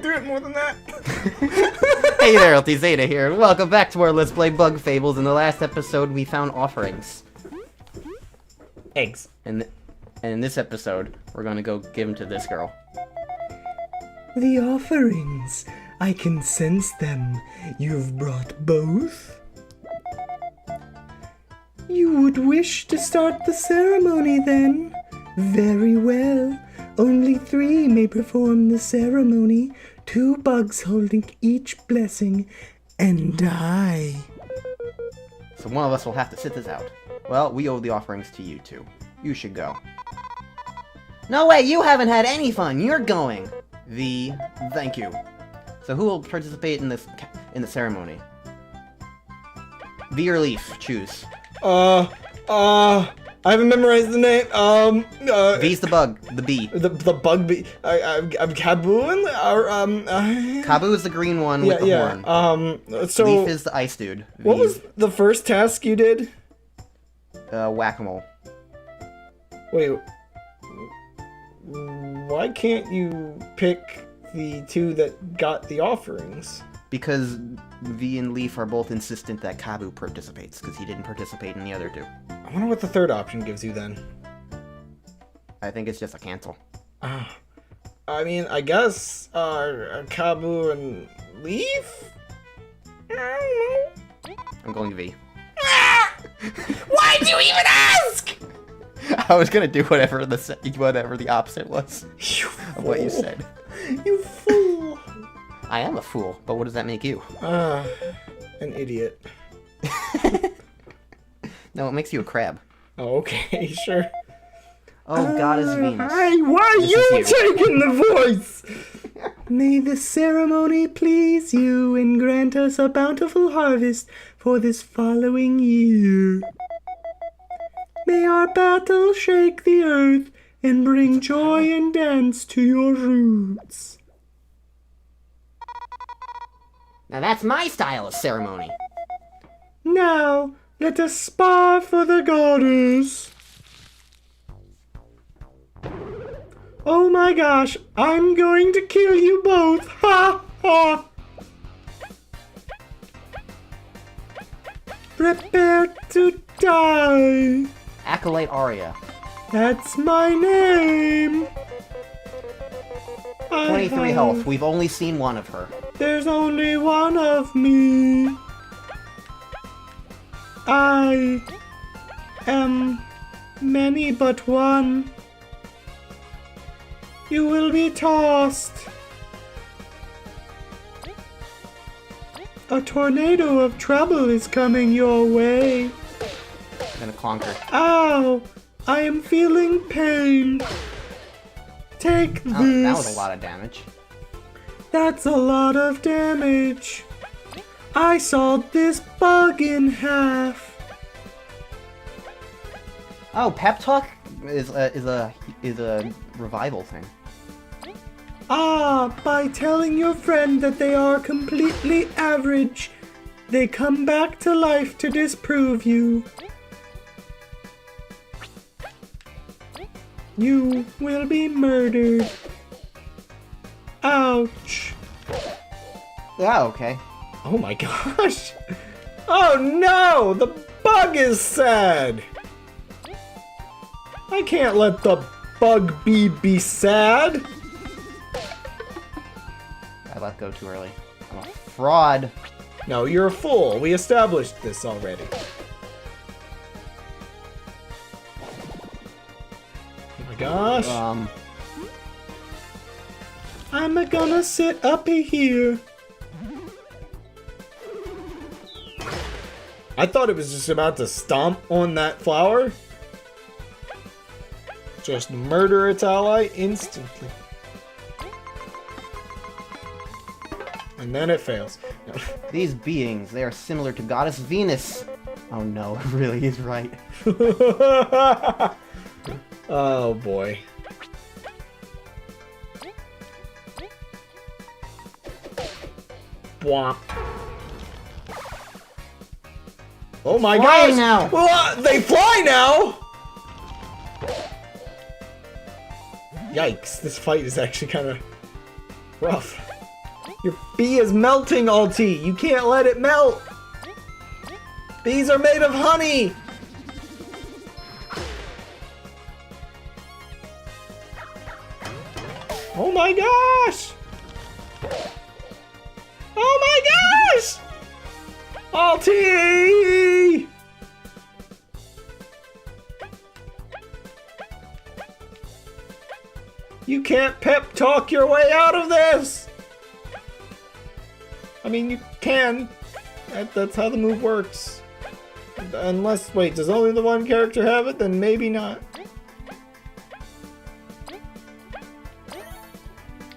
do it more than that. Hey there, Ultizeta here, and welcome back to our Let's Play Bug Fables. In the last episode, we found offerings. Eggs. And in this episode, we're gonna go give them to this girl. The offerings. I can sense them. You've brought both? You would wish to start the ceremony then? Very well. Only 3 may perform the ceremony. 2 bugs holding each blessing, and I. So one of us will have to sit this out. Well, we owe the offerings to you two. You should go. No way, you haven't had any fun. You're going. Thank you. So who will participate in the ceremony? V or Leaf, choose. I haven't memorized the name. V's the bug, the bee. The bug bee. I'm Kaboo and Kaboo is the green one with the horn. So Leaf is the ice dude. What was the first task you did? Whack-a-mole. Wait. Why can't you pick the 2 that got the offerings? Because V and Leaf are both insistent that Kaboo participates, because he didn't participate in the other 2. I wonder what the third option gives you then. I think it's just a cancel. I mean, I guess Kaboo and Leaf? I don't know. I'm going V. Why'd you even ask? I was gonna do whatever the opposite was of what you said. You fool. I am a fool, but what does that make you? An idiot. No, it makes you a crab. Oh, okay, sure. Oh, Goddess Venus. Hey, why are you taking the voice? May the ceremony please you and grant us a bountiful harvest for this following year. May our battle shake the earth and bring joy and dance to your roots. Now that's my style of ceremony. Now, let us spar for the goddess. Oh my gosh, I'm going to kill you both. Ha ha. Prepare to die. Acolyte Aria. That's my name. 23 health. We've only seen one of her. There's only one of me. I am many but one. You will be tossed. A tornado of trouble is coming your way. I'm gonna clonk her. Ow! I am feeling pain. Take this. That was a lot of damage. That's a lot of damage. I sawed this bug in half. Oh, pep talk is a revival thing. By telling your friend that they are completely average, they come back to life to disprove you. You will be murdered. Ouch. Yeah, okay. Oh my gosh. Oh no, the bug is sad. I can't let the bug bee be sad. I let go too early. I'm a fraud. No, you're a fool. We established this already. Oh my gosh. I'm gonna sit up here. I thought it was just about to stomp on that flower. Just murder its ally instantly. And then it fails. No. These beings, they are similar to Goddess Venus. Oh no, it really is right. Oh boy. Bwomp. Oh my gosh! Now. Well, they fly now! Yikes, this fight is actually kind of rough. Your bee is melting, Ulti. You can't let it melt. Bees are made of honey. Oh my gosh! Oh my gosh! Ulti! You can't pep talk your way out of this! I mean, you can. That's how the move works. Unless, wait, does only the one character have it? Then maybe not.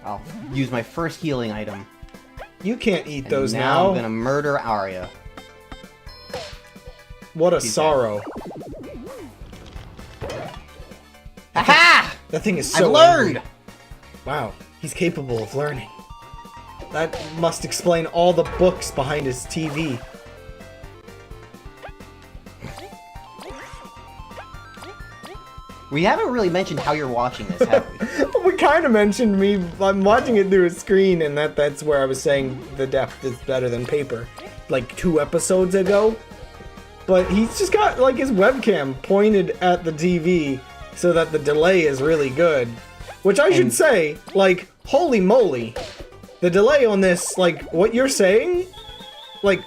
I'll use my first healing item. You can't eat And those now. now. I'm gonna murder Arya. What a She's sorrow. Aha! That thing is so I've learned! angry. Wow, he's capable of learning. That must explain all the books behind his TV. We haven't really mentioned how you're watching this, have we? We kind of mentioned I'm watching it through a screen, and that's where I was saying the depth is better than paper, like 2 episodes ago. But he's just got like his webcam pointed at the TV so that the delay is really good. Which I should say, like, holy moly, the delay on this, like, what you're saying, like,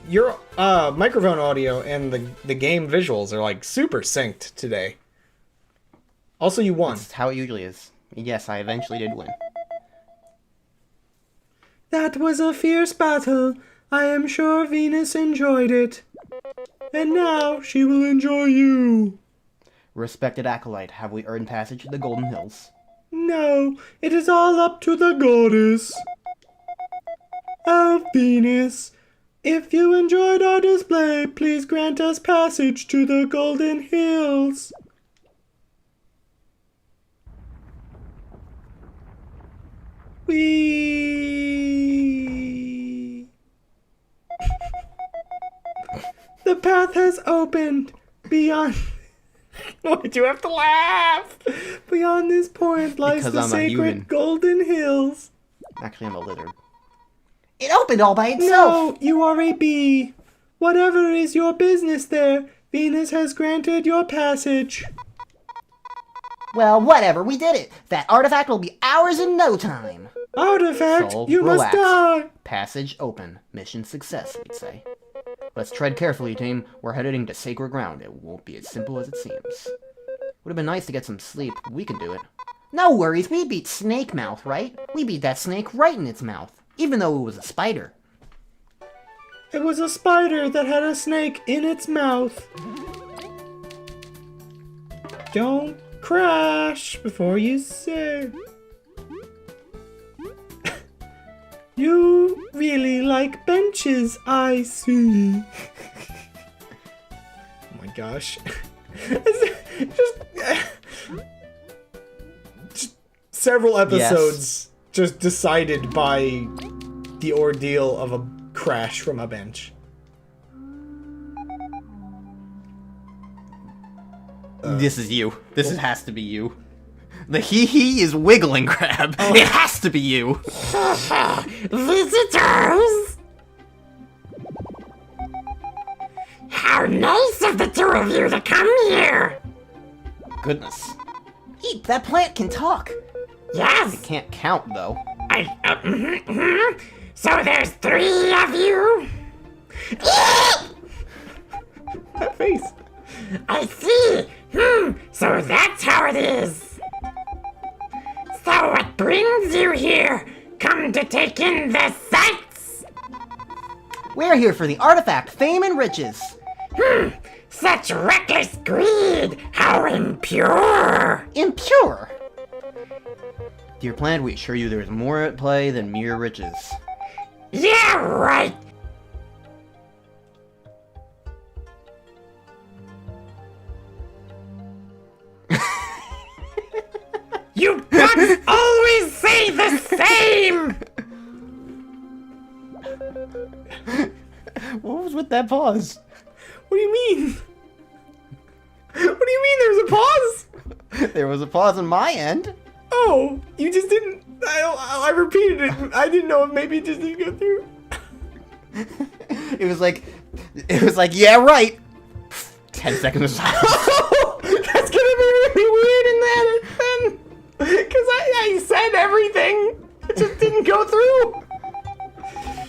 your microphone audio and the game visuals are like super synced today. Also, you won. That's how it usually is. Yes, I eventually did win. That was a fierce battle. I am sure Venus enjoyed it. And now she will enjoy you. Respected Acolyte, have we earned passage to the Golden Hills? No, it is all up to the goddess. Oh, Venus, if you enjoyed our display, please grant us passage to the Golden Hills. Whee! The path has opened beyond... Why'd you have to laugh? Beyond this point lies Because the I'm a human. sacred Golden Hills. Actually, I'm a lizard. It opened all by itself! No, you are a bee. Whatever is your business there, Venus has granted your passage. Well, whatever, we did it! That artifact will be ours in no time! Artifact, So, you relax. must die. Passage open. Mission success, we'd say. Let's tread carefully, team. We're heading into sacred ground. It won't be as simple as it seems. Would have been nice to get some sleep. We can do it. No worries, we beat Snake Mouth, right? We beat that snake right in its mouth, even though it was a spider. It was a spider that had a snake in its mouth. Don't crash before you say. You really like benches, I see. Oh my gosh. just several episodes just decided by the ordeal of a crash from a bench. This is you. This has to be you. The hee-hee is wiggling, Crab. Oh. It has to be you. Visitors! How nice of the 2 of you to come here! Goodness. Eep, that plant can talk. Yes, It can't count, though. So there's 3 of you? That face. I see! So that's how it is! So what brings you here? Come to take in the sights? We're here for the artifact, fame, and riches. Such reckless greed! How impure! Impure. Dear plant, we assure you there is more at play than mere riches. Yeah, right! You bugs always say the same! What was with that pause? What do you mean? What do you mean there's a pause? There was a pause on my end. Oh, you just didn't... I repeated it. I didn't know if maybe it just didn't go through. It was like, yeah, right. 10 seconds of silence. That's gonna be really weird in that then. Because I said everything. It just didn't go through.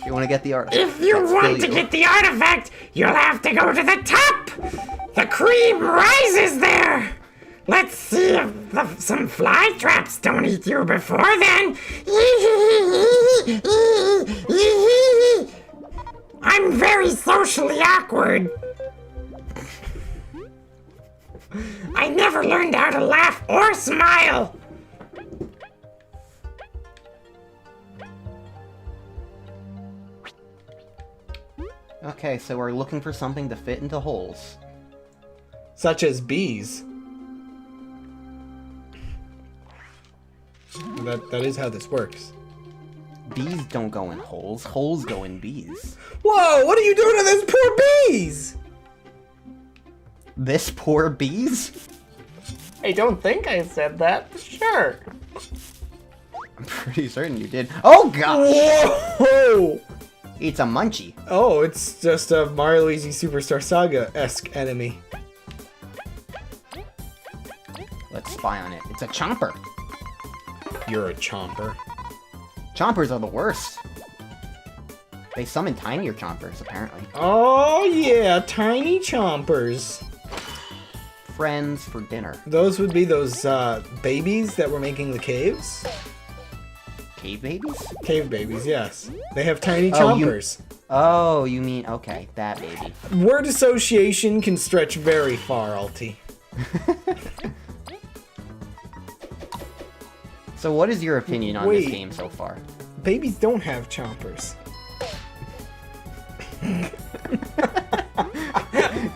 You want to get the artifact? If you want to get the artifact, you'll have to go to the top. The cream rises there. Let's see if some fly traps don't eat you before then. I'm very socially awkward. I never learned how to laugh or smile. Okay, so we're looking for something to fit into holes. Such as bees. That is how this works. Bees don't go in holes. Holes go in bees. Whoa, what are you doing to those poor bees? This poor bees? I don't think I said that. Sure. I'm pretty certain you did. Oh gosh! Whoa! It's a munchie. Oh, it's just a Mario Luigi Superstar Saga-esque enemy. Let's spy on it. It's a chomper. You're a chomper. Chompers are the worst. They summon tinier chompers, apparently. Oh yeah, tiny chompers. Friends for dinner. Those would be those babies that were making the caves. Cave babies? Cave babies, yes. They have tiny Oh, you- chompers. Oh, you mean, okay, that baby. Word association can stretch very far, Alti. So what is your opinion on this Wait. game so far? Babies don't have chompers.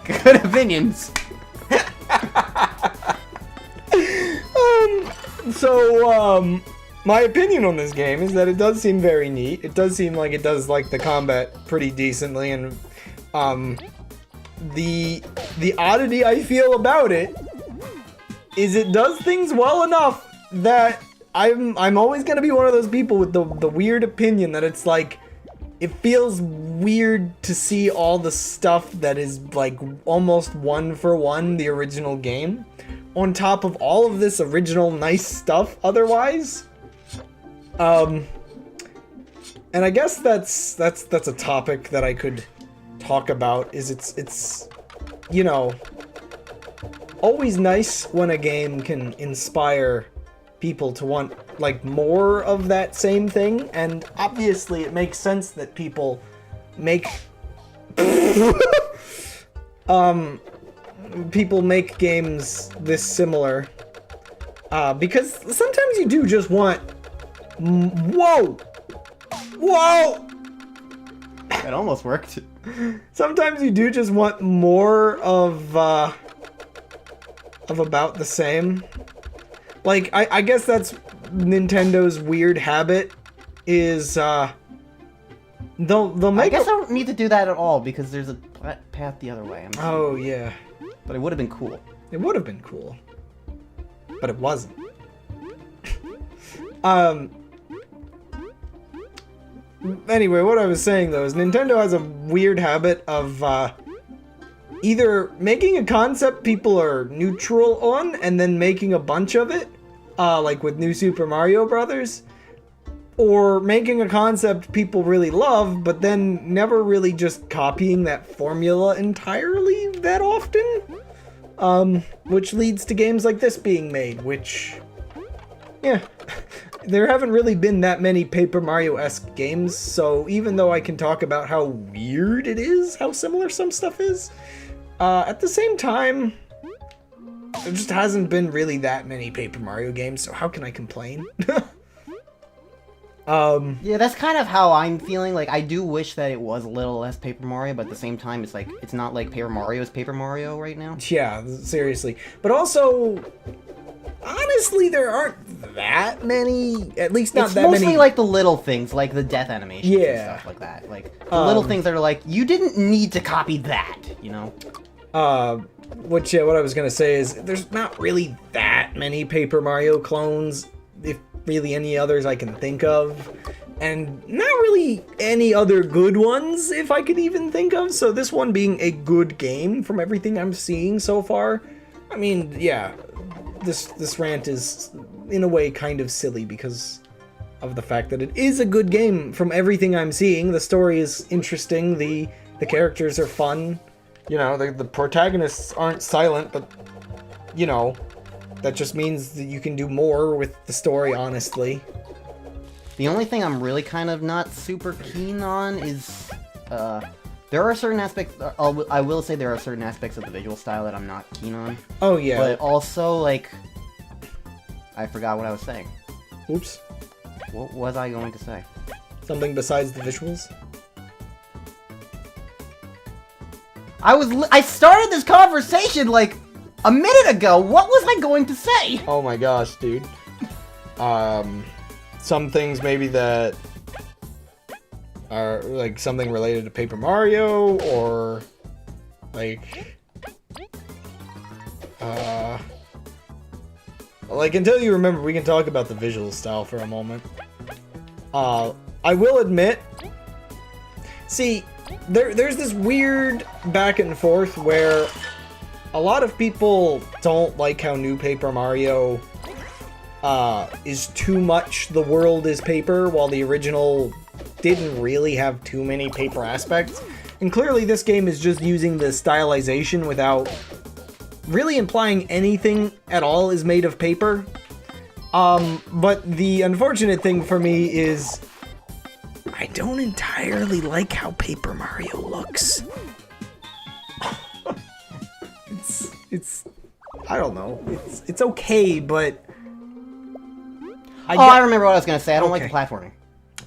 Good opinions. My opinion on this game is that it does seem very neat. It does seem like it does like the combat pretty decently, and the oddity I feel about it is it does things well enough that I'm always gonna be one of those people with the weird opinion that it's like it feels weird to see all the stuff that is like almost one for one the original game on top of all of this original nice stuff otherwise. And I guess that's a topic that I could talk about is it's you know, always nice when a game can inspire people to want like more of that same thing, and obviously it makes sense that people make people make games this similar because sometimes you do just want whoa It almost worked. sometimes you do just want more of about the same. Like, I guess that's Nintendo's weird habit is, they'll make I guess I don't need to do that at all because there's a path the other way. Oh, yeah. But it would have been cool. It would have been cool. But it wasn't. Anyway, what I was saying, though, is Nintendo has a weird habit of, either making a concept people are neutral on and then making a bunch of it, like with New Super Mario Brothers, or making a concept people really love, but then never really just copying that formula entirely that often, which leads to games like this being made, which, yeah, there haven't really been that many Paper Mario-esque games, so even though I can talk about how weird it is, how similar some stuff is, at the same time, there just hasn't been really that many Paper Mario games, so how can I complain? Yeah, that's kind of how I'm feeling. Like, I do wish that it was a little less Paper Mario, but at the same time, it's like, it's not like Paper Mario is Paper Mario right now. Yeah, seriously. But also, honestly, there aren't that many, at least not It's that mostly many. like the little things, like the death animations and Yeah. stuff like that. Like, the little things that are like, you didn't need to copy that, you know? What I was gonna say is, there's not really that many Paper Mario clones. If really any others I can think of. And not really any other good ones, if I could even think of. So this one being a good game from everything I'm seeing so far. I mean, yeah, this rant is in a way kind of silly because of the fact that it is a good game from everything I'm seeing. The story is interesting, the characters are fun. You know, the protagonists aren't silent, but, you know, that just means that you can do more with the story, honestly. The only thing I'm really kind of not super keen on is, there are certain aspects, I will say there are certain aspects of the visual style that I'm not keen on. Oh, yeah. But also, like, I forgot what I was saying. Oops. What was I going to say? Something besides the visuals? I started this conversation, like, a minute ago! What was I going to say? Oh my gosh, dude. Some things maybe that are like something related to Paper Mario, or like until you remember, we can talk about the visual style for a moment. I will admit, see, there's this weird back and forth where a lot of people don't like how New Paper Mario is too much the world is paper, while the original didn't really have too many paper aspects. And clearly this game is just using the stylization without really implying anything at all is made of paper. But the unfortunate thing for me is I don't entirely like how Paper Mario looks. It's I don't know. It's okay, but I remember what I was gonna say. I don't like the platforming.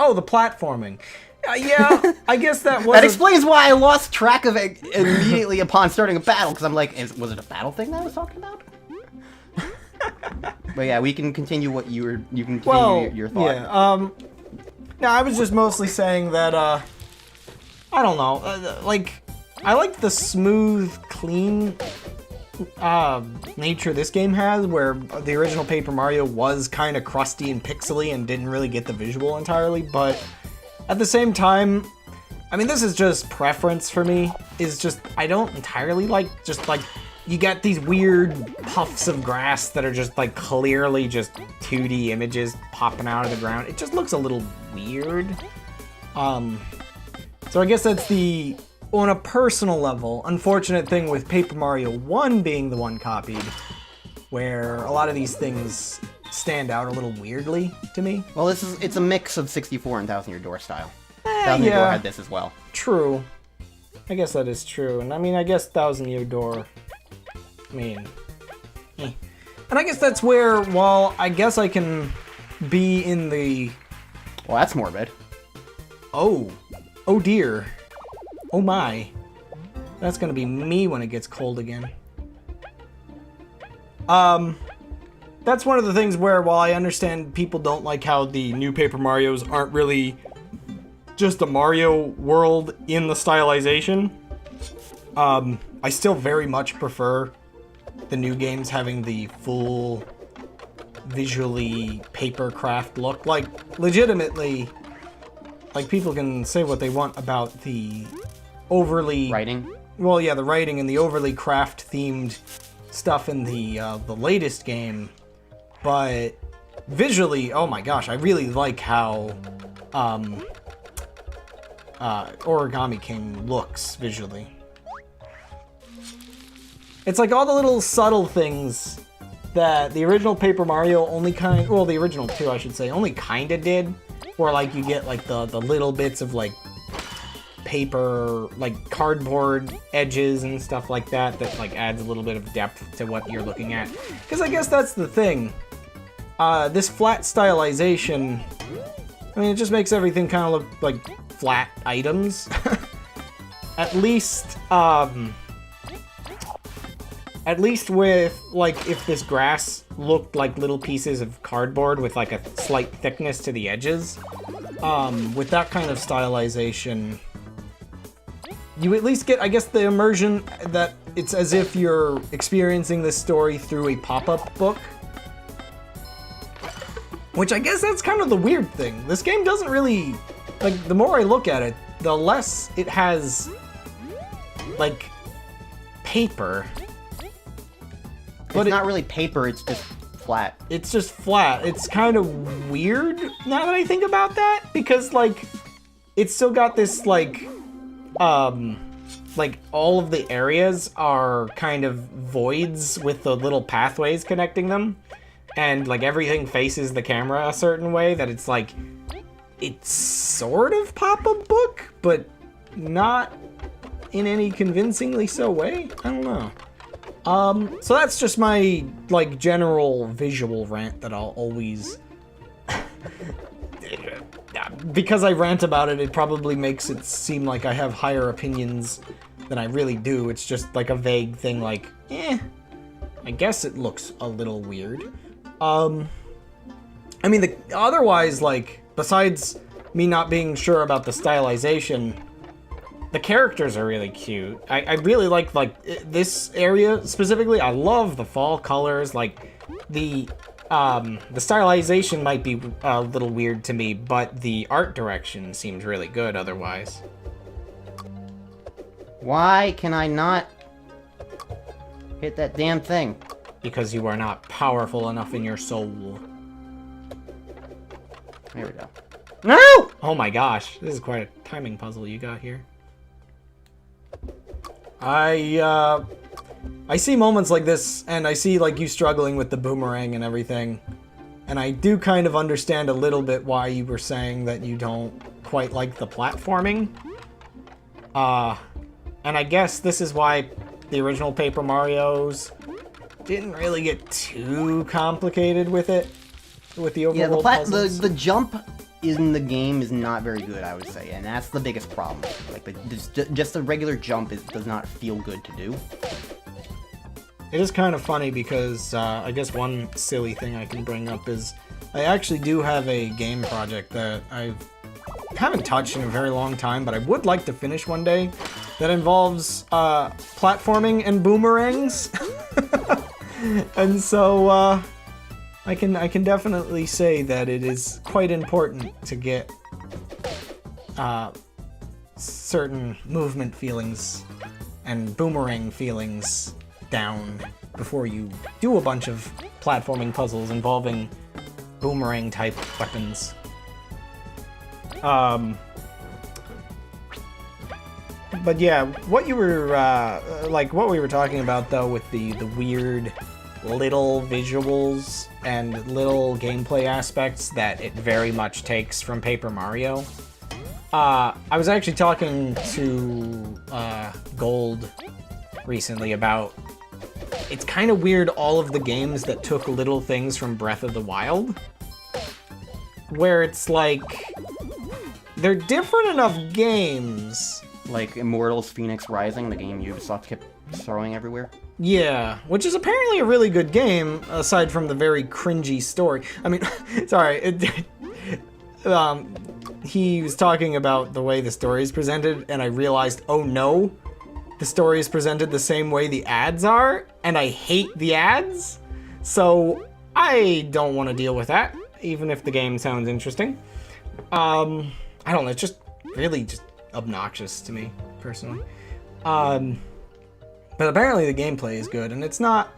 Oh, the platforming. Yeah, I guess that was... That explains why I lost track of it immediately upon starting a battle, because I'm like, was it a battle thing that I was talking about? But yeah, we can continue what you can continue your thought. Yeah, no, I was just mostly saying that, I don't know, like, I like the smooth, clean nature this game has, where the original Paper Mario was kind of crusty and pixely and didn't really get the visual entirely, but at the same time, I mean, this is just preference for me, is just, I don't entirely like, just like, you get these weird puffs of grass that are just like clearly just 2D images popping out of the ground. It just looks a little weird. So I guess that's the, on a personal level, unfortunate thing with Paper Mario 1 being the one copied, where a lot of these things stand out a little weirdly to me. Well, it's a mix of 64 and Thousand Year Door style. Thousand Year Door had this as well. True. I guess that is true. And I mean, I guess Thousand Year Door, I mean, And I guess that's where, while I guess I can be in the... Well, that's morbid. Oh dear. Oh my. That's gonna be me when it gets cold again. That's one of the things where, while I understand people don't like how the new Paper Marios aren't really just a Mario world in the stylization, I still very much prefer the new games having the full visually paper craft look. Like, legitimately, like, people can say what they want about the overly... Writing? Well, yeah, the writing and the overly craft-themed stuff in the latest game, but visually, oh my gosh, I really like how Origami King looks visually. It's like all the little subtle things that the original Paper Mario well, the original 2, I should say, only kinda did, where like you get like the little bits of like paper, like cardboard edges and stuff like that like adds a little bit of depth to what you're looking at. Because I guess that's the thing. This flat stylization, I mean, it just makes everything kind of look like flat items. At least with, like, if this grass looked like little pieces of cardboard with, like, a slight thickness to the edges, with that kind of stylization, you at least get, I guess, the immersion that it's as if you're experiencing this story through a pop-up book. Which I guess that's kind of the weird thing. This game doesn't really, like, the more I look at it, the less it has, like, paper. But it's not really paper, it's just flat. It's just flat. It's kind of weird now that I think about that, because, like, it's still got this, like all of the areas are kind of voids with the little pathways connecting them. And, like, everything faces the camera a certain way that it's, like, it's sort of pop-up book, but not in any convincingly so way. I don't know. So that's just my, like, general visual rant that I'll always... Because I rant about it, it probably makes it seem like I have higher opinions than I really do. It's just, like, a vague thing like, I guess it looks a little weird. I mean, otherwise, like, besides me not being sure about the stylization, the characters are really cute. I really like this area specifically. I love the fall colors. Like, the stylization might be a little weird to me, but the art direction seems really good otherwise. Why can I not hit that damn thing? Because you are not powerful enough in your soul. There we go. No! Oh my gosh, this is quite a timing puzzle you got here. I see moments like this, and I see, like, you struggling with the boomerang and everything. And I do kind of understand a little bit why you were saying that you don't quite like the platforming. And I guess this is why the original Paper Marios didn't really get too complicated with it, with the overall puzzles. The jump in the game is not very good, I would say, and that's the biggest problem. Like, just a regular jump does not feel good to do. It is kind of funny because I guess one silly thing I can bring up is I actually do have a game project that I haven't touched in a very long time, but I would like to finish one day, that involves platforming and boomerangs. And so I can definitely say that it is quite important to get certain movement feelings and boomerang feelings down before you do a bunch of platforming puzzles involving boomerang type weapons. But yeah, what you were what we were talking about though with the weird little visuals and little gameplay aspects that it very much takes from Paper Mario. I was actually talking to Gold recently about, it's kind of weird all of the games that took little things from Breath of the Wild, where it's like, they're different enough games. Like Immortals Phoenix Rising, the game Ubisoft kept throwing everywhere. Yeah, which is apparently a really good game, aside from the very cringy story. I mean, sorry, he was talking about the way the story is presented, and I realized, oh no, the story is presented the same way the ads are, and I hate the ads, so I don't want to deal with that, even if the game sounds interesting. I don't know, it's just really just obnoxious to me, personally. But apparently the gameplay is good, and it's not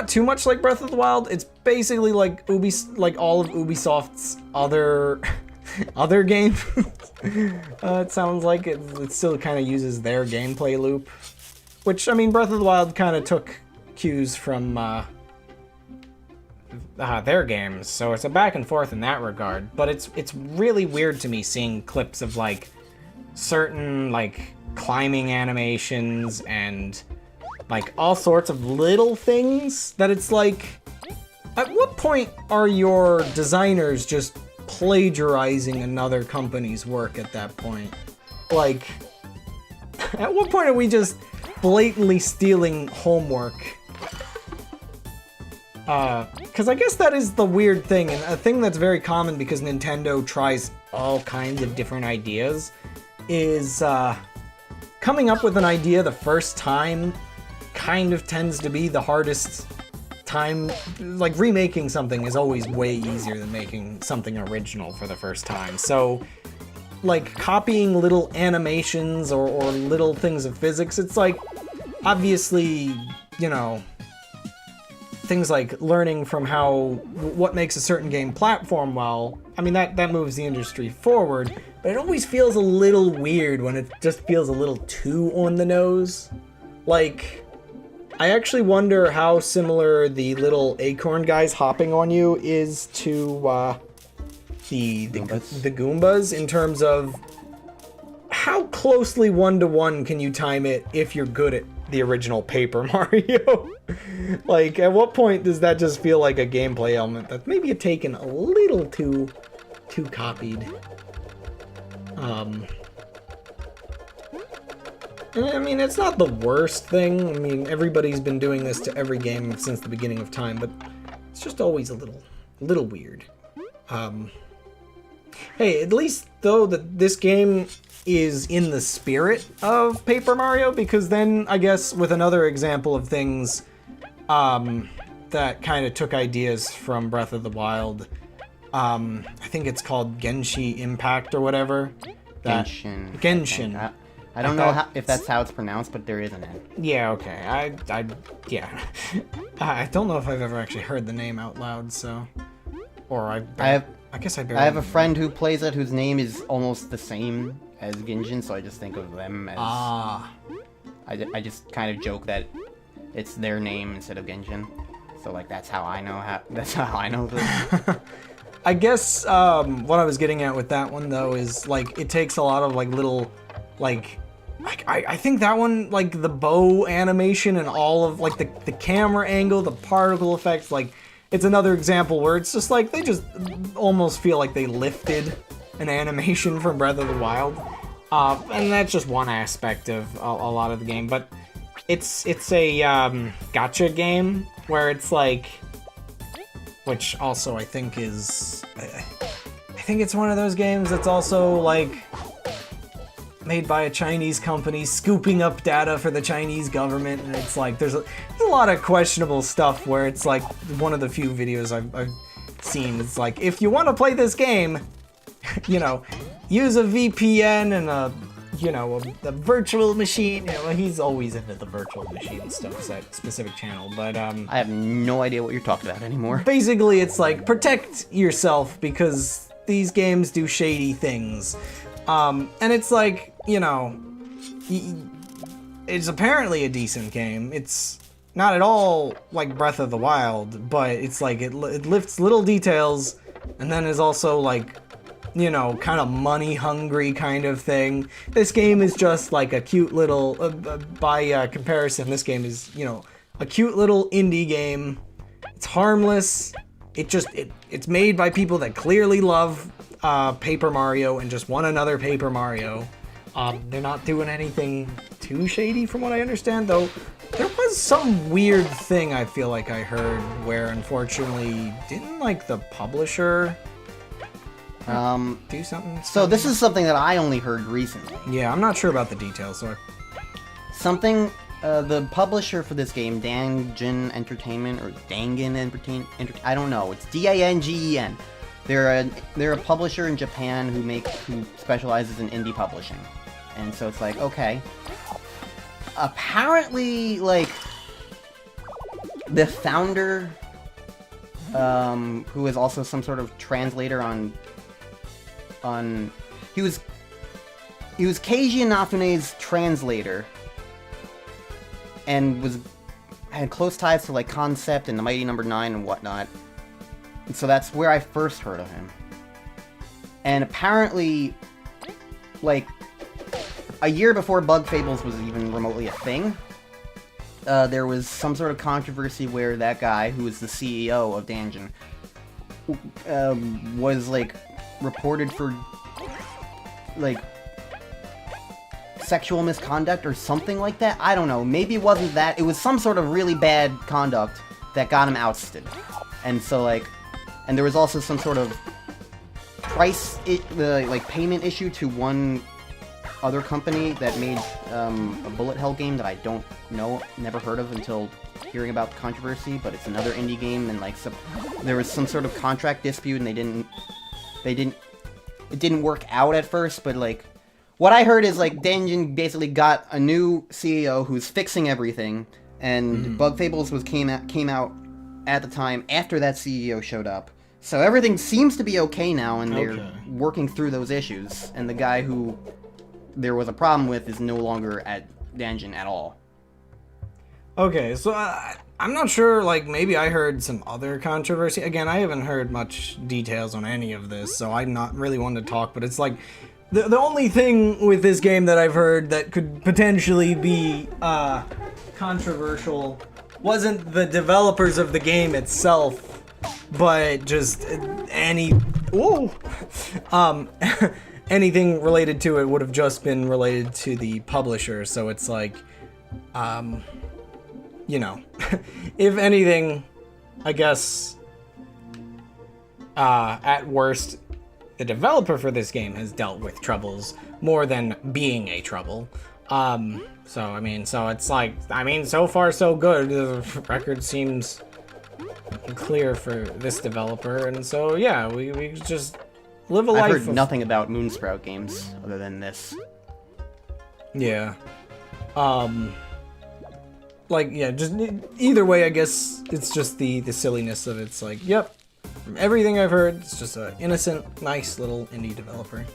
too much like Breath of the Wild. It's basically like all of Ubisoft's other games. It sounds like it still kind of uses their gameplay loop, which, I mean, Breath of the Wild kind of took cues from their games, so it's a back and forth in that regard. But it's really weird to me seeing clips of like certain like climbing animations and like all sorts of little things that it's like, at what point are your designers just plagiarizing another company's work at that point? Like, at what point are we just blatantly stealing homework? Because I guess that is the weird thing, and a thing that's very common because Nintendo tries all kinds of different ideas is coming up with an idea the first time kind of tends to be the hardest time, like remaking something is always way easier than making something original for the first time. So, like copying little animations or little things of physics, it's like, obviously, you know, things like learning from what makes a certain game platform well, I mean, that moves the industry forward, but it always feels a little weird when it just feels a little too on the nose. Like, I actually wonder how similar the little acorn guys hopping on you is to the Goombas in terms of how closely one-to-one can you time it if you're good at the original Paper Mario. Like, at what point does that just feel like a gameplay element that's maybe taken a little too copied? I mean, it's not the worst thing. I mean, everybody's been doing this to every game since the beginning of time, but it's just always a little weird. Hey, at least though that this game is in the spirit of Paper Mario, because then I guess with another example of things that kind of took ideas from Breath of the Wild, I think it's called Genshin Impact or whatever. Genshin. I don't know if that's how it's pronounced, but there is an N. Yeah, okay. Yeah. I don't know if I've ever actually heard the name out loud, so... Or I guess I barely... I have a friend who plays it whose name is almost the same as Genshin, so I just think of them as... I just kind of joke that it's their name instead of Genshin. So, like, that's how I know this. I guess what I was getting at with that one, though, is, like, it takes a lot of, like, little, like... I think that one, like, the bow animation and all of, like, the camera angle, the particle effects, like, it's another example where it's just, like, they just almost feel like they lifted an animation from Breath of the Wild. And that's just one aspect of a lot of the game, but it's a gacha game where it's, like, which also I think is, I think it's one of those games that's also, like, made by a Chinese company scooping up data for the Chinese government, and it's like there's a lot of questionable stuff where it's like one of the few videos I've seen. It's like, if you want to play this game, you know, use a VPN and a virtual machine. You know, he's always into the virtual machine stuff, that specific channel. But I have no idea what you're talking about anymore. Basically, it's like, protect yourself because these games do shady things. And it's like, you know, it's apparently a decent game. It's not at all like Breath of the Wild, but it's like it lifts little details and then is also like, you know, kind of money hungry kind of thing. This game is just like a cute little, by comparison, this game is, you know, a cute little indie game. It's harmless. It's made by people that clearly love Paper Mario and just want another Paper Mario. They're not doing anything too shady from what I understand, though there was some weird thing I feel like I heard where unfortunately didn't like the publisher do something? So this is something that I only heard recently. Yeah, I'm not sure about the details, so the publisher for this game, Dangen Entertainment, or Dangen Entertainment, I don't know, it's Dangen. They're a publisher in Japan who specializes in indie publishing. And so it's like, okay. Apparently, like, the founder, who is also some sort of translator on he was Keiji Inafune's translator, and had close ties to, like, Concept and the Mighty Number 9 and whatnot. And so that's where I first heard of him. And apparently, like, a year before Bug Fables was even remotely a thing, there was some sort of controversy where that guy, who was the CEO of Dangen, was, like, reported for, like, sexual misconduct or something like that. I don't know. Maybe it wasn't that. It was some sort of really bad conduct that got him ousted. And so, like, and there was also some sort of payment issue to one other company that made a bullet hell game that I don't know, never heard of until hearing about the controversy, but it's another indie game, and like there was some sort of contract dispute, and it didn't work out at first, but like what I heard is like Danjin basically got a new CEO who's fixing everything, and Bug Fables came out at the time after that CEO showed up. So everything seems to be okay now, and they're working through those issues, and the guy who there was a problem with is no longer at Danjin at all. Okay, so I'm not sure, like, maybe I heard some other controversy. Again, I haven't heard much details on any of this, so I'm not really one to talk, but it's like, the only thing with this game that I've heard that could potentially be controversial wasn't the developers of the game itself, but just anything related to it would have just been related to the publisher, so it's like, you know, if anything, I guess, at worst, the developer for this game has dealt with troubles more than being a trouble. So it's like, so far so good. The record seems clear for this developer, and so yeah, we just live a life. I've heard nothing about Moonsprout games other than this. Yeah. Like, yeah, just either way, I guess it's just the silliness of it. It's like, yep, from everything I've heard, it's just an innocent, nice little indie developer.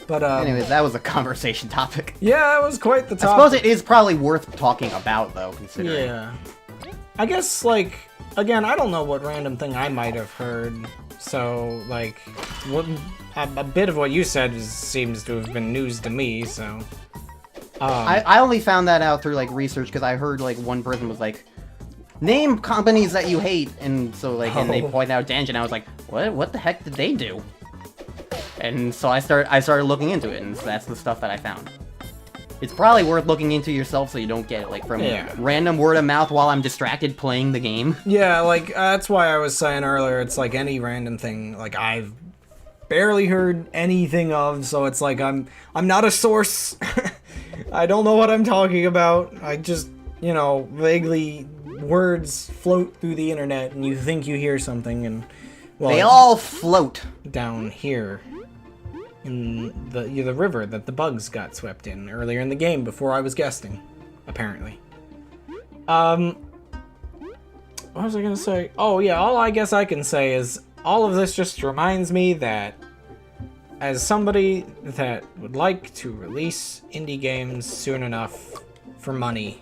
But anyways, that was a conversation topic. Yeah, it was quite the topic. I suppose it is probably worth talking about, though, considering. Yeah. I guess, like, again, I don't know what random thing I might have heard. So, like, a bit of what you said seems to have been news to me, so... I only found that out through, like, research, because I heard, like, one person was like, name companies that you hate, and so, like, and they point out Danjin, and I was like, what the heck did they do? And so I started looking into it, and that's the stuff that I found. It's probably worth looking into yourself so you don't get it, like, from random word of mouth while I'm distracted playing the game. Yeah, like, that's why I was saying earlier, it's like any random thing, like, I've barely heard anything of, so it's like, I'm not a source. I don't know what I'm talking about. I just, you know, vaguely, words float through the internet, and you think you hear something, and, well... They all float. Down here. In the river that the bugs got swept in earlier in the game before I was guesting, apparently. What was I gonna say? Oh yeah, all I guess I can say is all of this just reminds me that as somebody that would like to release indie games soon enough for money.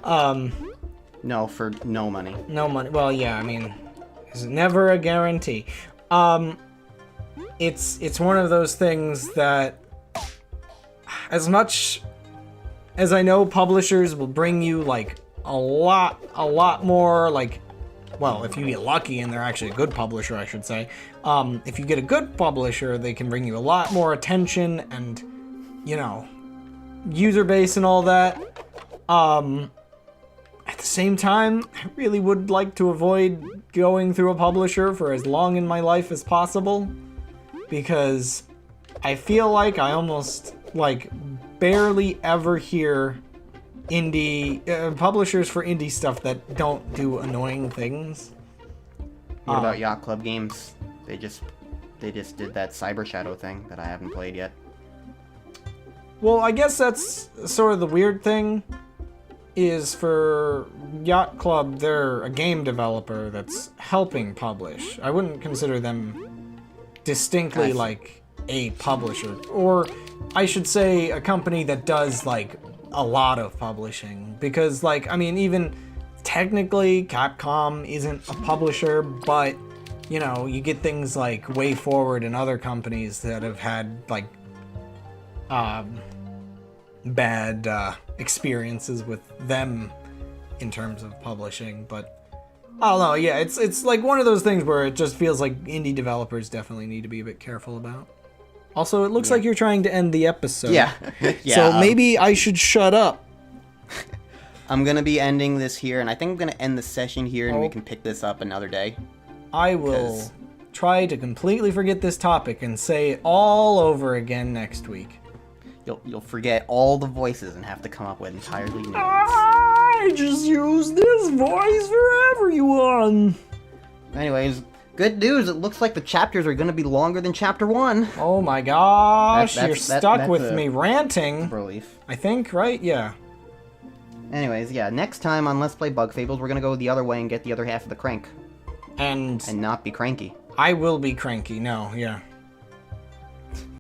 No, for no money. No money. Well, yeah, I mean, it's never a guarantee. It's one of those things that, as much as I know publishers will bring you, like, a lot more, like, well, if you get lucky and they're actually a good publisher, I should say, if you get a good publisher, they can bring you a lot more attention and, you know, user base and all that. At the same time, I really would like to avoid going through a publisher for as long in my life as possible, because I feel like I almost, like, barely ever hear indie publishers for indie stuff that don't do annoying things. What about Yacht Club Games? They just did that Cyber Shadow thing that I haven't played yet. Well, I guess that's sort of the weird thing, is for Yacht Club, they're a game developer that's helping publish. I wouldn't consider them distinctly like a publisher, or I should say a company that does like a lot of publishing, because like, I mean, even technically Capcom isn't a publisher, but you know, you get things like Way Forward and other companies that have had like bad experiences with them in terms of publishing. But I don't know, yeah, it's like one of those things where it just feels like indie developers definitely need to be a bit careful about. Also, it looks like you're trying to end the episode. Yeah. So maybe I should shut up. I'm gonna be ending this here, and I think I'm gonna end the session here, and we Oh. can pick this up another day. I will 'Cause- try to completely forget this topic and say it all over again next week. You'll forget all the voices and have to come up with entirely new ones. I just use this voice for everyone. Anyways, good news. It looks like the chapters are gonna be longer than chapter 1. Oh my gosh, That's- you're that- stuck that's with a- me ranting. Relief. I think, right? Yeah. Anyways, yeah, next time on Let's Play Bug Fables, we're gonna go the other way and get the other half of the crank. And And not be cranky. I will be cranky. No, yeah.